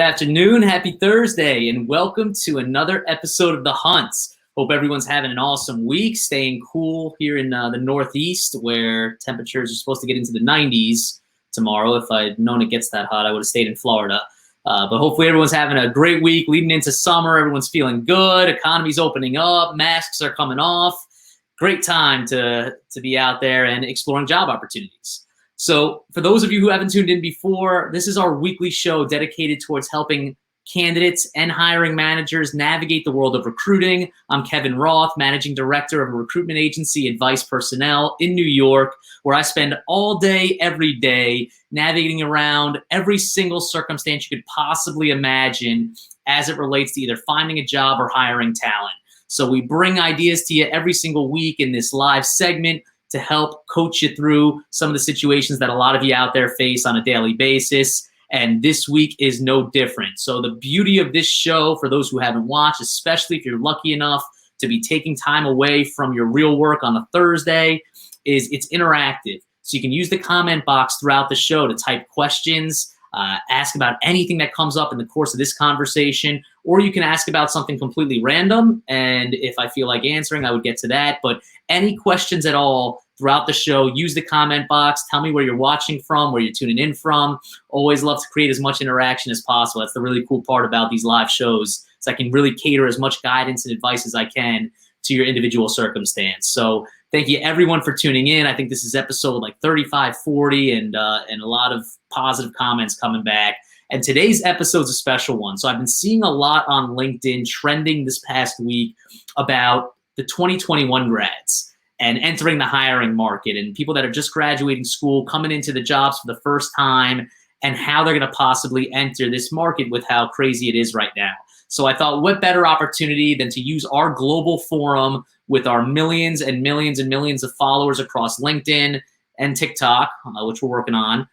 Afternoon, happy Thursday, and welcome to another episode of The Hunt. Hope everyone's having an awesome week, staying cool here in the Northeast, where temperatures are supposed to get into the 90s tomorrow. If I'd known it gets that hot, I would have stayed in Florida. But hopefully everyone's having a great week leading into summer. Everyone's feeling good. Economy's opening up. Masks are coming off. Great time to be out there and exploring job opportunities. So for those of you who haven't tuned in before, this is our weekly show dedicated towards helping candidates and hiring managers navigate the world of recruiting. I'm Kevin Roth, Managing Director of a recruitment agency, Advice Personnel in New York, where I spend all day, every day, navigating around every single circumstance you could possibly imagine as it relates to either finding a job or hiring talent. So we bring ideas to you every single week in this live segment to help coach you through some of the situations that a lot of you out there face on a daily basis. And this week is no different. So the beauty of this show, for those who haven't watched, especially if you're lucky enough to be taking time away from your real work on a Thursday, is it's interactive. So you can use the comment box throughout the show to type questions, ask about anything that comes up in the course of this conversation, or you can ask about something completely random. And if I feel like answering, I would get to that. But any questions at all throughout the show, use the comment box. Tell me where you're watching from, where you're tuning in from. Always love to create as much interaction as possible. That's the really cool part about these live shows. So I can really cater as much guidance and advice as I can to your individual circumstance. So thank you everyone for tuning in. I think this is episode like 35, 40, and a lot of positive comments coming back. And today's episode's a special one. So I've been seeing a lot on LinkedIn trending this past week about the 2021 grads and entering the hiring market and people that are just graduating school, coming into the jobs for the first time, and how they're going to possibly enter this market with how crazy it is right now. So I thought, what better opportunity than to use our global forum with our millions and millions and millions of followers across LinkedIn and TikTok, which we're working on,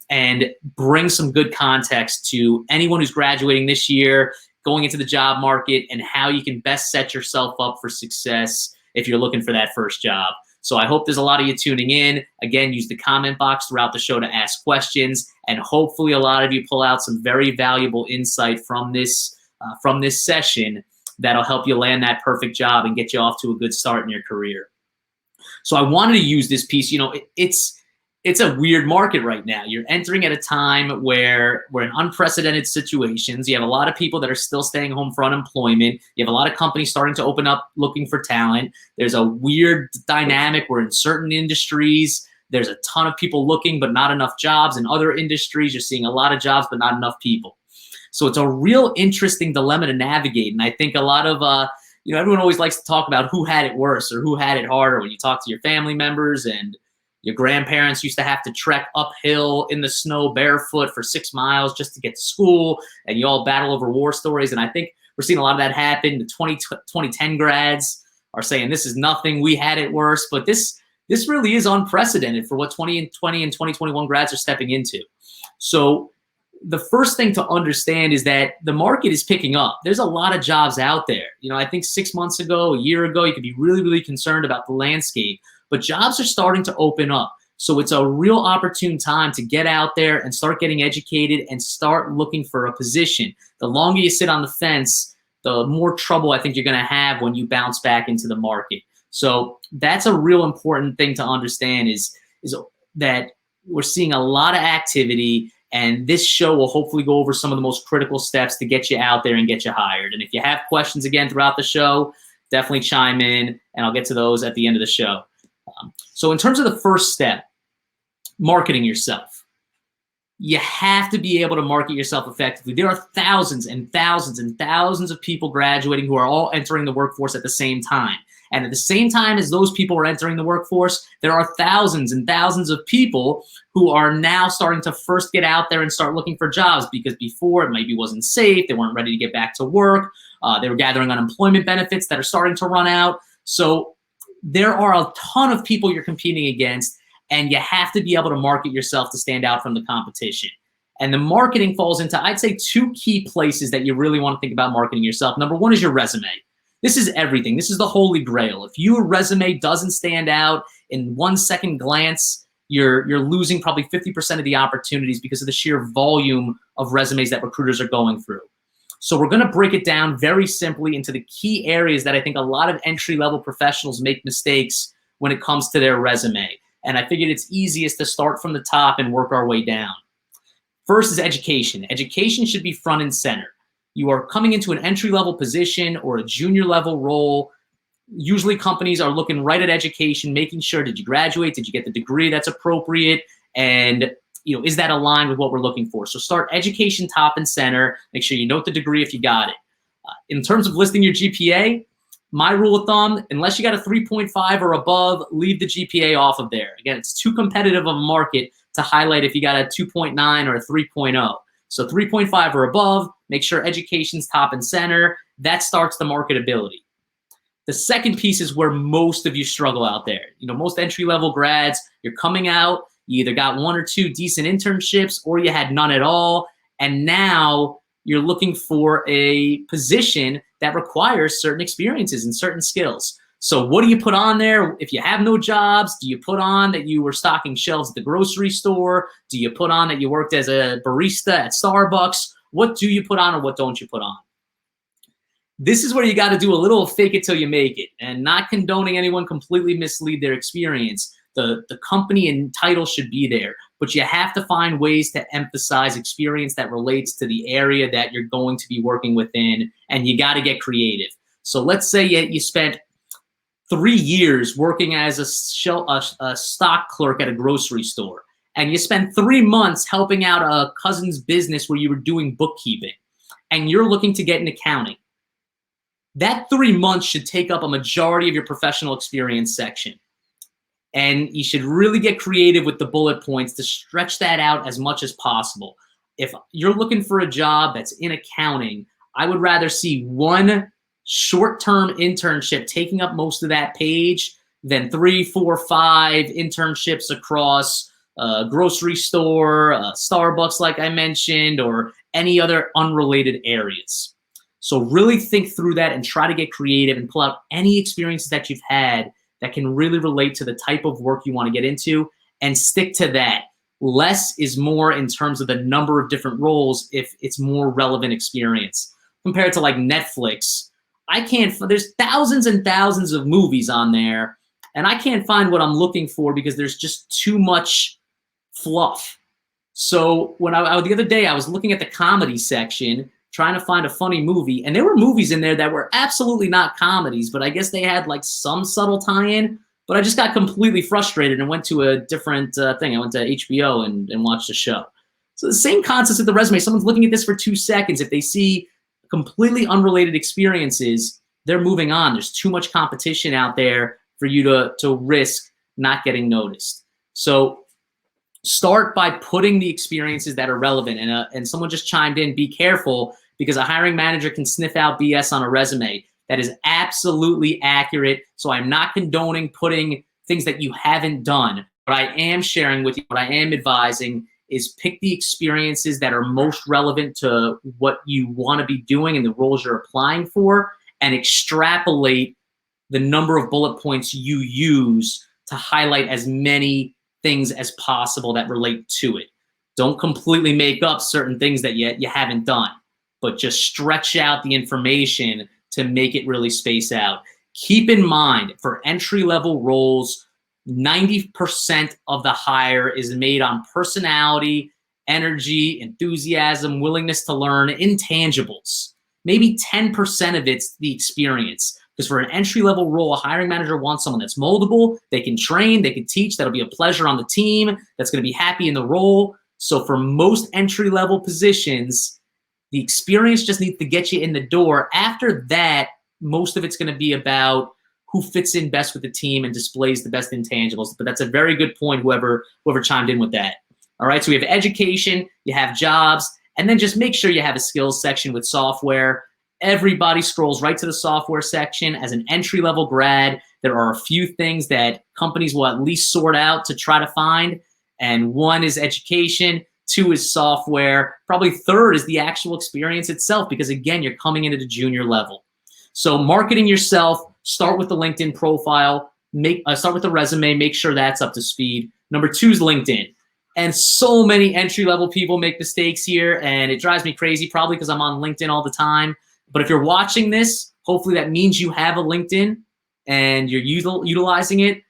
and bring some good context to anyone who's graduating this year, going into the job market, and how you can best set yourself up for success if you're looking for that first job. So I hope there's a lot of you tuning in. Again, use the comment box throughout the show to ask questions, and hopefully a lot of you pull out some very valuable insight from this session that'll help you land that perfect job and get you off to a good start in your career. So I wanted to use this piece. You know, it's a weird market right now. You're entering at a time where we're in unprecedented situations. You have a lot of people that are still staying home for unemployment. You have a lot of companies starting to open up looking for talent. There's a weird dynamic where in certain industries, there's a ton of people looking, but not enough jobs. In other industries, you're seeing a lot of jobs, but not enough people. So it's a real interesting dilemma to navigate. And I think a lot of, everyone always likes to talk about who had it worse or who had it harder when you talk to your family members, and your grandparents used to have to trek uphill in the snow barefoot for 6 miles just to get to school, and you all battle over war stories. And I think we're seeing a lot of that happen. The 2010 grads are saying this is nothing, we had it worse. But this really is unprecedented for what 2020 and 2021 grads are stepping into. So the first thing to understand is that the market is picking up. There's a lot of jobs out there. I think 6 months ago, a year ago, you could be really, really concerned about the landscape. But jobs are starting to open up. So it's a real opportune time to get out there and start getting educated and start looking for a position. The longer you sit on the fence, the more trouble I think you're going to have when you bounce back into the market. So that's a real important thing to understand is that we're seeing a lot of activity, and this show will hopefully go over some of the most critical steps to get you out there and get you hired. And if you have questions again throughout the show, definitely chime in, and I'll get to those at the end of the show. So in terms of the first step, marketing yourself, you have to be able to market yourself effectively. There are thousands and thousands and thousands of people graduating who are all entering the workforce at the same time. And at the same time as those people are entering the workforce, there are thousands and thousands of people who are now starting to first get out there and start looking for jobs, because before it maybe wasn't safe, they weren't ready to get back to work, they were gathering unemployment benefits that are starting to run out. So there are a ton of people you're competing against, and you have to be able to market yourself to stand out from the competition. And the marketing falls into, I'd say, two key places that you really want to think about marketing yourself. Number one is your resume. This is everything. This is the holy grail. If your resume doesn't stand out in 1 second glance, you're losing probably 50% of the opportunities because of the sheer volume of resumes that recruiters are going through. So we're going to break it down very simply into the key areas that I think a lot of entry-level professionals make mistakes when it comes to their resume. And I figured it's easiest to start from the top and work our way down. First is education. Education should be front and center. You are coming into an entry-level position or a junior-level role. Usually companies are looking right at education, making sure, did you graduate? Did you get the degree that's appropriate? And is that aligned with what we're looking for? So start education top and center. Make sure you note the degree if you got it. In terms of listing your GPA, my rule of thumb, unless you got a 3.5 or above, leave the GPA off of there. Again, it's too competitive of a market to highlight if you got a 2.9 or a 3.0. So 3.5 or above, make sure education's top and center. That starts the marketability. The second piece is where most of you struggle out there. Most entry-level grads, you're coming out, you either got 1 or 2 decent internships or you had none at all, and now you're looking for a position that requires certain experiences and certain skills. So what do you put on there? If you have no jobs, do you put on that you were stocking shelves at the grocery store? Do you put on that you worked as a barista at Starbucks? What do you put on or what don't you put on? This is where you got to do a little fake it till you make it, and not condoning anyone completely mislead their experience. The company and title should be there, but you have to find ways to emphasize experience that relates to the area that you're going to be working within, and you got to get creative. So let's say you spent 3 years working as a stock clerk at a grocery store, and you spent 3 months helping out a cousin's business where you were doing bookkeeping, and you're looking to get in accounting. That 3 months should take up a majority of your professional experience section. And you should really get creative with the bullet points to stretch that out as much as possible. If you're looking for a job that's in accounting, I would rather see 1 short-term internship taking up most of that page than 3, 4, 5 internships across a grocery store, Starbucks like I mentioned, or any other unrelated areas. So really think through that and try to get creative and pull out any experiences that you've had that can really relate to the type of work you want to get into, and stick to that. Less is more in terms of the number of different roles if it's more relevant experience. Compared to like Netflix, there's thousands and thousands of movies on there, and I can't find what I'm looking for because there's just too much fluff. So when the other day I was looking at the comedy section, trying to find a funny movie, and there were movies in there that were absolutely not comedies, but I guess they had like some subtle tie-in, but I just got completely frustrated and went to a different thing. I went to HBO and watched a show. So the same concept with the resume. Someone's looking at this for 2 seconds. If they see completely unrelated experiences, they're moving on. There's too much competition out there for you to risk not getting noticed. So start by putting the experiences that are relevant. And someone just chimed in, be careful, because a hiring manager can sniff out BS on a resume. That is absolutely accurate. So I'm not condoning putting things that you haven't done. What I am sharing with you, what I am advising, is pick the experiences that are most relevant to what you want to be doing and the roles you're applying for, and extrapolate the number of bullet points you use to highlight as many things as possible that relate to it. Don't completely make up certain things that you haven't done, but just stretch out the information to make it really space out. Keep in mind, for entry-level roles, 90% of the hire is made on personality, energy, enthusiasm, willingness to learn, intangibles. Maybe 10% of it's the experience. Because for an entry-level role, a hiring manager wants someone that's moldable, they can train, they can teach, that'll be a pleasure on the team, that's going to be happy in the role. So for most entry-level positions, the experience just needs to get you in the door. After that, most of it's going to be about who fits in best with the team and displays the best intangibles. But that's a very good point, whoever chimed in with that. All right, so we have education, you have jobs, and then just make sure you have a skills section with software. Everybody scrolls right to the software section. As an entry-level grad, there are a few things that companies will at least sort out to try to find. And 1 is education, 2 is software, probably 3rd is the actual experience itself, because again, you're coming into the junior level. So marketing yourself, start with the LinkedIn profile, start with the resume, make sure that's up to speed. Number 2 is LinkedIn. And so many entry-level people make mistakes here, and it drives me crazy, probably because I'm on LinkedIn all the time. But if you're watching this, hopefully that means you have a LinkedIn and you're utilizing it.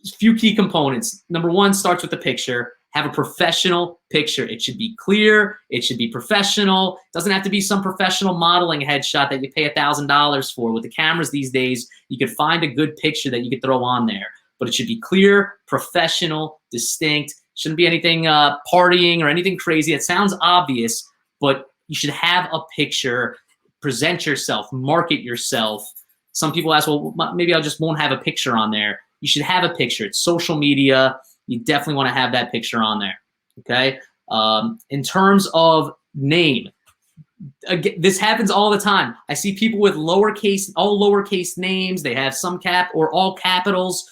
A few key components. Number 1 starts with the picture. Have a professional picture. It should be clear. It should be professional. It doesn't have to be some professional modeling headshot that you pay $1,000 for. With the cameras these days, you could find a good picture that you could throw on there. But it should be clear, professional, distinct. Shouldn't be anything partying or anything crazy. It sounds obvious, but you should have a picture. Present yourself. Market yourself. Some people ask, well, maybe I just won't have a picture on there. You should have a picture. It's social media. You definitely want to have that picture on there, okay? In terms of name, again, this happens all the time. I see people with all lowercase names. They have some cap or all capitals.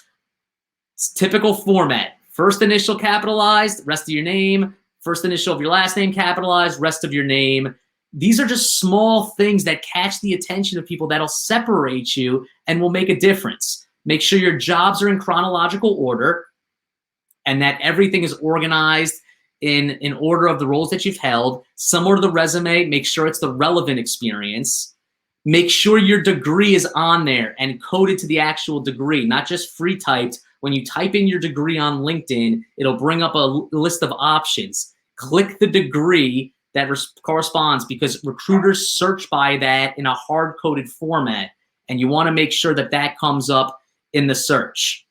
It's typical format. First initial capitalized, rest of your name. First initial of your last name capitalized, rest of your name. These are just small things that catch the attention of people that'll separate you and will make a difference. Make sure your jobs are in chronological order and that everything is organized in order of the roles that you've held. Similar to the resume, make sure it's the relevant experience. Make sure your degree is on there and coded to the actual degree, not just free typed. When you type in your degree on LinkedIn, it'll bring up a list of options. Click the degree that corresponds, because recruiters search by that in a hard-coded format, and you want to make sure that that comes up in the search.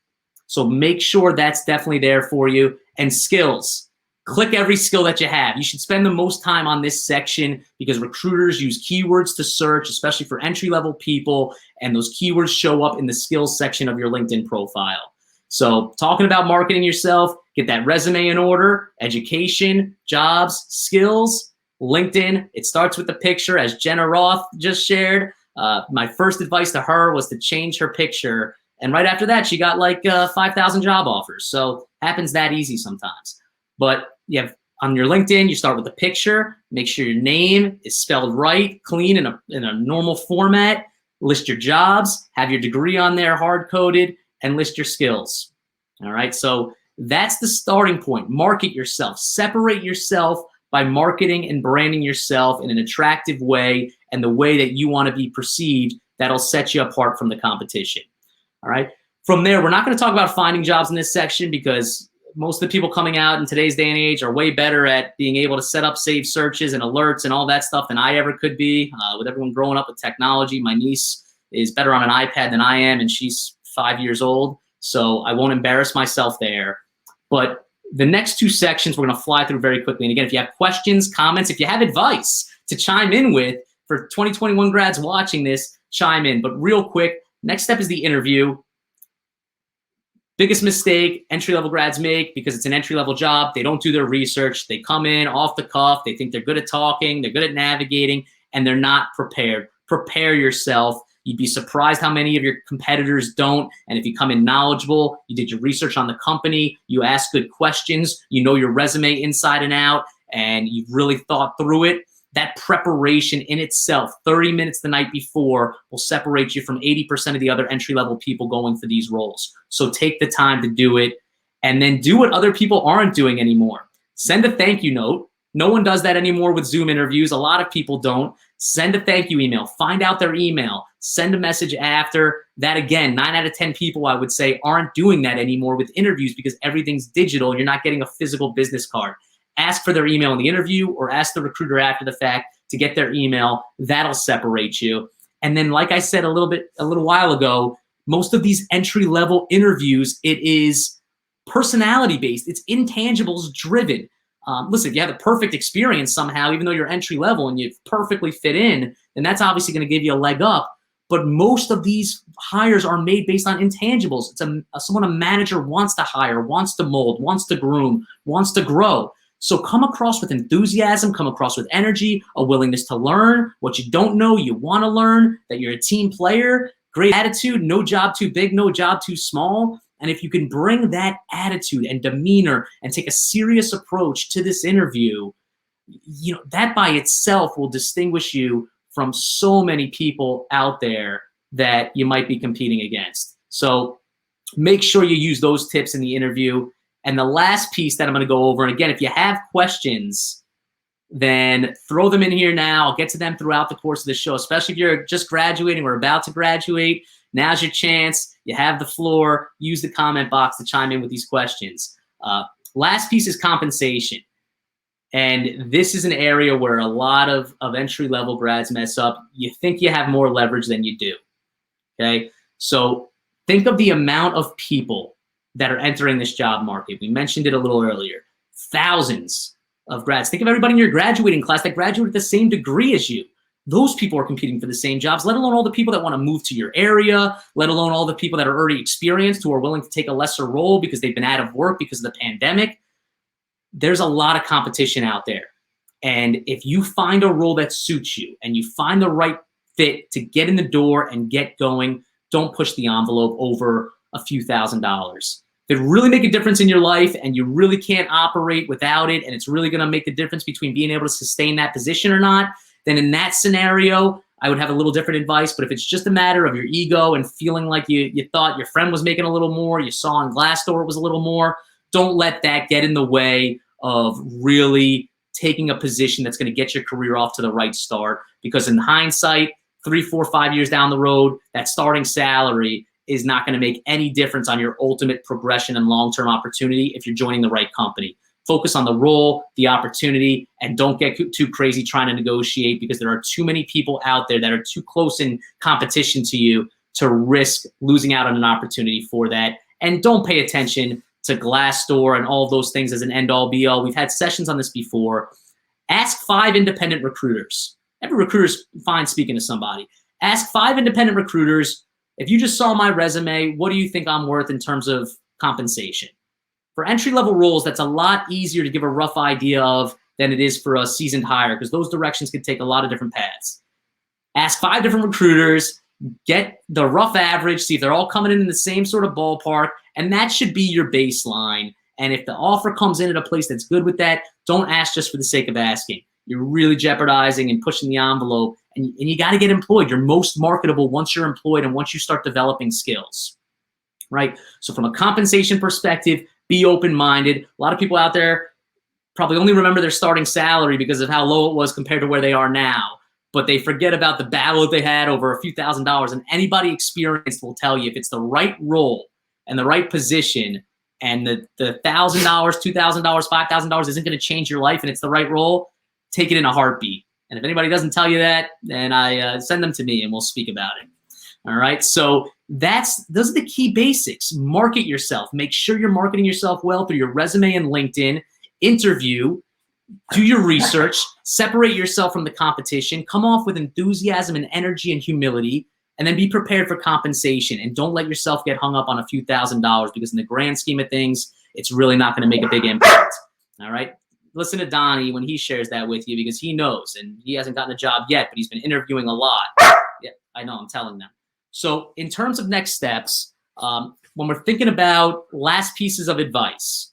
So make sure that's definitely there for you. And skills. Click every skill that you have. You should spend the most time on this section because recruiters use keywords to search, especially for entry-level people, and those keywords show up in the skills section of your LinkedIn profile. So talking about marketing yourself, get that resume in order, education, jobs, skills, LinkedIn. It starts with the picture, as Jenna Roth just shared. My first advice to her was to change her picture. And right after that, she got like 5,000 job offers. So happens that easy sometimes. But you have on your LinkedIn, you start with a picture. Make sure your name is spelled right, clean, in a normal format. List your jobs. Have your degree on there, hard-coded, and list your skills. All right, so that's the starting point. Market yourself. Separate yourself by marketing and branding yourself in an attractive way and the way that you want to be perceived. That'll set you apart from the competition. All right. From there, we're not going to talk about finding jobs in this section because most of the people coming out in today's day and age are way better at being able to set up saved searches and alerts and all that stuff than I ever could be. With everyone growing up with technology, my niece is better on an iPad than I am, and she's 5 years old. So I won't embarrass myself there. But the next 2 sections we're going to fly through very quickly. And again, if you have questions, comments, if you have advice to chime in with for 2021 grads watching this, chime in. But real quick, next step is the interview. Biggest mistake entry-level grads make, because it's an entry-level job, they don't do their research. They come in off the cuff. They think they're good at talking. They're good at navigating, and they're not prepared. Prepare yourself. You'd be surprised how many of your competitors don't. And if you come in knowledgeable, you did your research on the company, you ask good questions, you know your resume inside and out, and you've really thought through it, that preparation in itself, 30 minutes the night before, will separate you from 80% of the other entry-level people going for these roles. So take the time to do it, and then do what other people aren't doing anymore. Send a thank you note. No one does that anymore with Zoom interviews. A lot of people don't. Send a thank you email. Find out their email. Send a message after. That, again, 9 out of 10 people, I would say, aren't doing that anymore with interviews because everything's digital and you're not getting a physical business card. Ask for their email in the interview or ask the recruiter after the fact to get their email. That'll separate you. And then, like I said a little while ago, most of these entry-level interviews, it is personality-based. It's intangibles-driven. Listen, if you have the perfect experience somehow, even though you're entry level and you perfectly fit in, then that's obviously going to give you a leg up. But most of these hires are made based on intangibles. It's someone a manager wants to hire, wants to mold, wants to groom, wants to grow. So come across with enthusiasm, come across with energy, a willingness to learn what you don't know, you want to learn, that you're a team player, great attitude, no job too big, no job too small. And if you can bring that attitude and demeanor and take a serious approach to this interview, you know, that by itself will distinguish you from so many people out there that you might be competing against. So make sure you use those tips in the interview. And the last piece that I'm going to go over, and again, if you have questions, then throw them in here now. I'll get to them throughout the course of the show, especially if you're just graduating or about to graduate. Now's your chance. You have the floor. Use the comment box to chime in with these questions. Last piece is compensation. And this is an area where a lot of entry-level grads mess up. You think you have more leverage than you do, okay? So think of the amount of people that are entering this job market. We mentioned it a little earlier. Thousands of grads. Think of everybody in your graduating class that graduated with the same degree as you. Those people are competing for the same jobs, let alone all the people that want to move to your area, let alone all the people that are already experienced who are willing to take a lesser role because they've been out of work because of the pandemic. There's a lot of competition out there. And if you find a role that suits you and you find the right fit to get in the door and get going, don't push the envelope over a few $1,000s. If it really make a difference in your life and you really can't operate without it, and it's really going to make the difference between being able to sustain that position or not, then in that scenario, I would have a little different advice. But if it's just a matter of your ego and feeling like you thought your friend was making a little more, you saw on Glassdoor it was a little more, don't let that get in the way of really taking a position that's going to get your career off to the right start. Because in hindsight, 3, 4, 5 years down the road, that starting salary is not going to make any difference on your ultimate progression and long-term opportunity if you're joining the right company. Focus on the role, the opportunity, and don't get too crazy trying to negotiate, because there are too many people out there that are too close in competition to you to risk losing out on an opportunity for that. And don't pay attention to Glassdoor and all of those things as an end-all be-all. We've had sessions on this before. Ask 5 independent recruiters. Every recruiter's fine speaking to somebody. Ask 5 independent recruiters, if you just saw my resume, what do you think I'm worth in terms of compensation? For entry-level roles, that's a lot easier to give a rough idea of than it is for a seasoned hire, because those directions can take a lot of different paths. Ask 5 different recruiters, get the rough average, see if they're all coming in the same sort of ballpark, and that should be your baseline. And if the offer comes in at a place that's good with that, don't ask just for the sake of asking. You're really jeopardizing and pushing the envelope, and you got to get employed. You're most marketable once you're employed and once you start developing skills, right? So from a compensation perspective, be open-minded. A lot of people out there probably only remember their starting salary because of how low it was compared to where they are now. But they forget about the battle that they had over a few $1,000s. And anybody experienced will tell you if it's the right role and the right position, and the $1,000, $2,000, $5,000 isn't going to change your life and it's the right role, take it in a heartbeat. And if anybody doesn't tell you that, then I send them to me and we'll speak about it. All right. So those are the key basics. Market yourself. Make sure you're marketing yourself well through your resume and LinkedIn. Interview. Do your research. Separate yourself from the competition. Come off with enthusiasm and energy and humility. And then be prepared for compensation. And don't let yourself get hung up on a few $1,000s, because in the grand scheme of things, it's really not going to make a big impact. All right. Listen to Donnie when he shares that with you, because he knows, and he hasn't gotten a job yet, but he's been interviewing a lot. Yeah, I know, I'm telling them. So in terms of next steps, when we're thinking about last pieces of advice,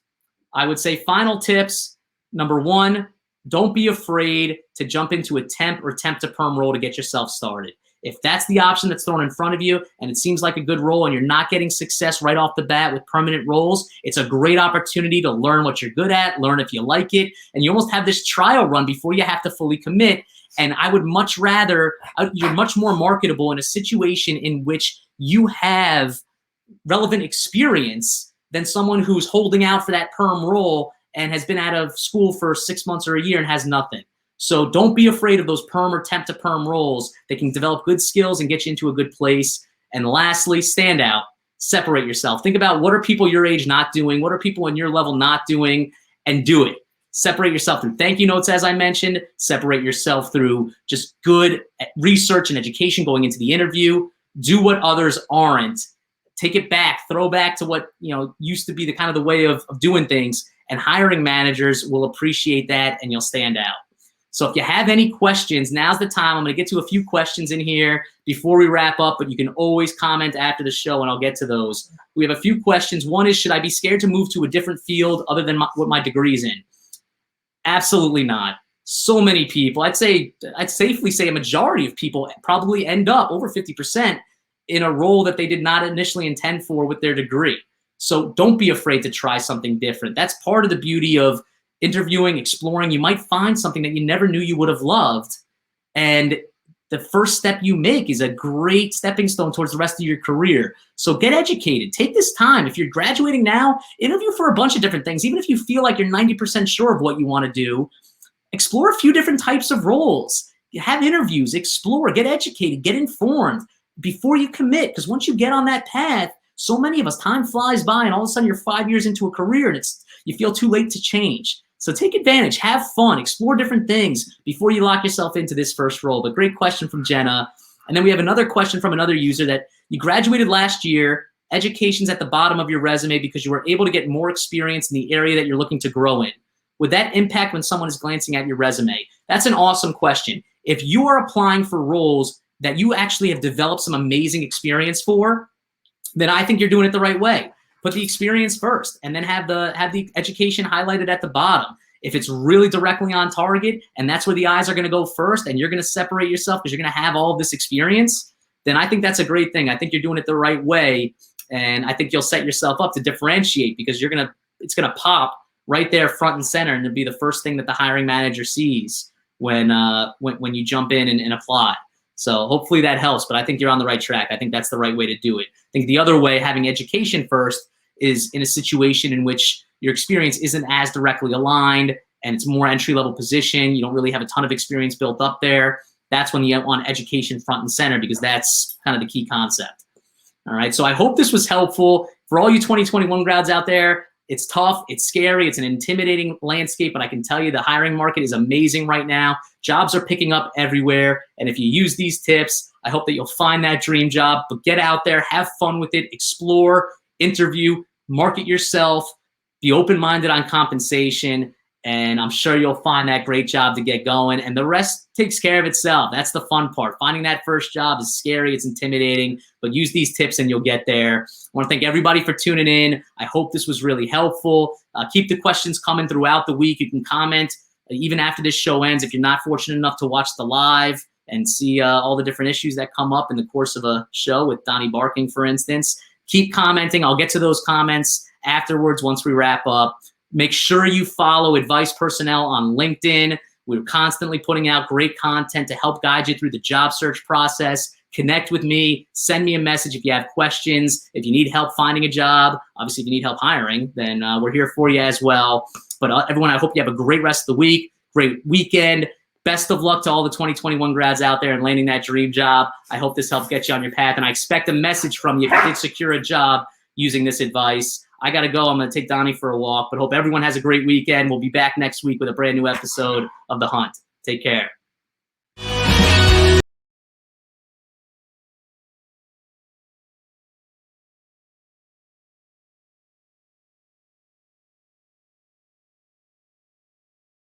I would say final tips. Number 1, don't be afraid to jump into a temp or temp to perm role to get yourself started. If that's the option that's thrown in front of you and it seems like a good role and you're not getting success right off the bat with permanent roles, it's a great opportunity to learn what you're good at, learn if you like it, and you almost have this trial run before you have to fully commit. And I would much rather, you're much more marketable in a situation in which you have relevant experience than someone who's holding out for that perm role and has been out of school for 6 months or a year and has nothing. So don't be afraid of those perm or temp to perm roles. They can develop good skills and get you into a good place. And lastly, stand out, separate yourself. Think about what are people your age not doing? What are people in your level not doing? And do it. Separate yourself through thank you notes, as I mentioned. Separate yourself through just good research and education going into the interview. Do what others aren't. Take it back. Throw back to what used to be the kind of the way of doing things. And hiring managers will appreciate that, and you'll stand out. So if you have any questions, now's the time. I'm going to get to a few questions in here before we wrap up, but you can always comment after the show and I'll get to those. We have a few questions. One is, should I be scared to move to a different field other than what my degree's in? Absolutely not. So many people, I'd safely say a majority of people probably end up over 50% in a role that they did not initially intend for with their degree. So don't be afraid to try something different. That's part of the beauty of interviewing, exploring. You might find something that you never knew you would have loved. And the first step you make is a great stepping stone towards the rest of your career. So get educated. Take this time. If you're graduating now, interview for a bunch of different things. Even if you feel like you're 90% sure of what you want to do, explore a few different types of roles. Have interviews, explore, get educated, get informed before you commit. Because once you get on that path, so many of us, time flies by and all of a sudden you're 5 years into a career and you feel too late to change. So take advantage, have fun, explore different things before you lock yourself into this first role. But great question from Jenna. And then we have another question from another user that you graduated last year, education's at the bottom of your resume because you were able to get more experience in the area that you're looking to grow in. Would that impact when someone is glancing at your resume? That's an awesome question. If you are applying for roles that you actually have developed some amazing experience for, then I think you're doing it the right way. Put the experience first and then have the education highlighted at the bottom. If it's really directly on target and that's where the eyes are going to go first and you're going to separate yourself because you're going to have all of this experience, then I think that's a great thing. I think you're doing it the right way, and I think you'll set yourself up to differentiate because it's going to pop right there front and center, and it'll be the first thing that the hiring manager sees when you jump in and apply. So hopefully that helps, but I think you're on the right track. I think that's the right way to do it. I think the other way, having education first, is in a situation in which your experience isn't as directly aligned and it's more entry-level position. You don't really have a ton of experience built up there. That's when you want education front and center because that's kind of the key concept. All right, so I hope this was helpful. For all you 2021 grads out there, it's tough, it's scary, it's an intimidating landscape, but I can tell you the hiring market is amazing right now. Jobs are picking up everywhere, and if you use these tips, I hope that you'll find that dream job, but get out there, have fun with it, explore, interview, market yourself, be open-minded on compensation, and I'm sure you'll find that great job to get going, and the rest takes care of itself. That's the fun part. Finding that first job is scary, it's intimidating, but use these tips and you'll get there. I want to thank everybody for tuning in. I hope this was really helpful. Keep the questions coming throughout the week. You can comment even after this show ends if you're not fortunate enough to watch the live and see all the different issues that come up in the course of a show with Donnie barking, for instance. Keep commenting. I'll get to those comments afterwards once we wrap up. Make sure you follow Advice Personnel on LinkedIn. We're constantly putting out great content to help guide you through the job search process. Connect with me. Send me a message if you have questions. If you need help finding a job, obviously if you need help hiring, then we're here for you as well. But everyone, I hope you have a great rest of the week, great weekend. Best of luck to all the 2021 grads out there and landing that dream job. I hope this helps get you on your path, and I expect a message from you if you did secure a job using this advice. I got to go. I'm going to take Donnie for a walk, but hope everyone has a great weekend. We'll be back next week with a brand new episode of The Hunt. Take care.